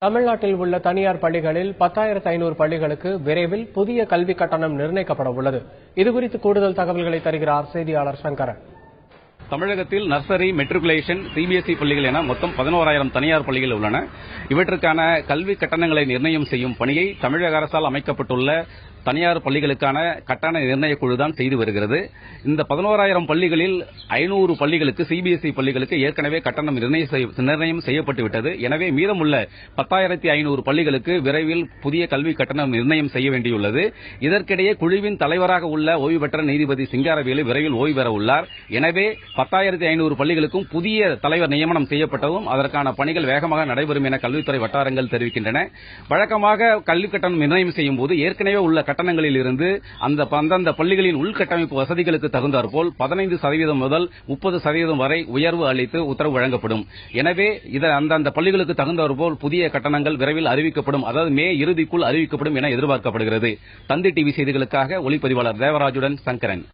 தமிழ்நாட்டில் உள்ள தனியார் பள்ளிகளில் 10,500 பள்ளிகளுக்கு விரைவில் புதிய கல்விக் கட்டணம் நிர்ணயிக்கப்பட உள்ளது. இதுகுறித்து கூடுதல் தகவல்களை தருகிறார் செய்தியாளர் சங்கரன். தமிழகத்தில் நர்சரி, மெட்ரிகுலேஷன், சிபிஎஸ்இ பள்ளிகள் என மொத்தம் 11,000 தனியார் பள்ளிகள் உள்ளன. இவற்றுக்கான கல்வி கட்டணங்களை நிர்ணயம் செய்யும் பணியை தமிழக அரசால் அமைக்கப்பட்டுள்ள தனியார் பள்ளிகளுக்கான கட்டண நிர்ணய குழுதான் செய்து வருகிறது. இந்த 11,000 பள்ளிகளில் 500 பள்ளிகளுக்கு, சிபிஎஸ்இ பள்ளிகளுக்கு ஏற்கனவே கட்டணம் நிர்ணயம் செய்யப்பட்டுவிட்டது. எனவே மீதமுள்ள 10,500 பள்ளிகளுக்கு விரைவில் புதிய கல்வி கட்டணம் நிர்ணயம் செய்ய வேண்டியுள்ளது. இதற்கிடையே குழுவின் தலைவராக உள்ள ஓய்வு பெற்ற நீதிபதி சிங்காரவேலு விரைவில் ஓய்வு பெற உள்ளார். எனவே 10,500 பள்ளிகளுக்கும் புதிய தலைவர் நியமனம் செய்யப்பட்டதும் அதற்கான பணிகள் வேகமாக நடைபெறும் என கல்வித்துறை வட்டாரங்கள் தெரிவிக்கின்றன. வழக்கமாக கல்வி கட்டணம் நிர்ணயம் செய்யும் போது ஏற்கனவே உள்ள கட்டணங்களில் இருந்து அந்தந்த பள்ளிகளின் உள்கட்டமைப்பு வசதிகளுக்கு தகுந்தாற்போல் 15% முதல் 30% வரை உயர்வு அளித்து உத்தரவு வழங்கப்படும். எனவே அந்தந்த பள்ளிகளுக்கு தகுந்தாற்போல் புதிய கட்டணங்கள் விரைவில் அறிவிக்கப்படும். அதாவது மே இறுதிக்குள் அறிவிக்கப்படும் என எதிர்பார்க்கப்படுகிறது. தந்தி டிவி செய்திகளுக்காக ஒளிப்பதிவாளர் தேவராஜுடன் சங்கரன்.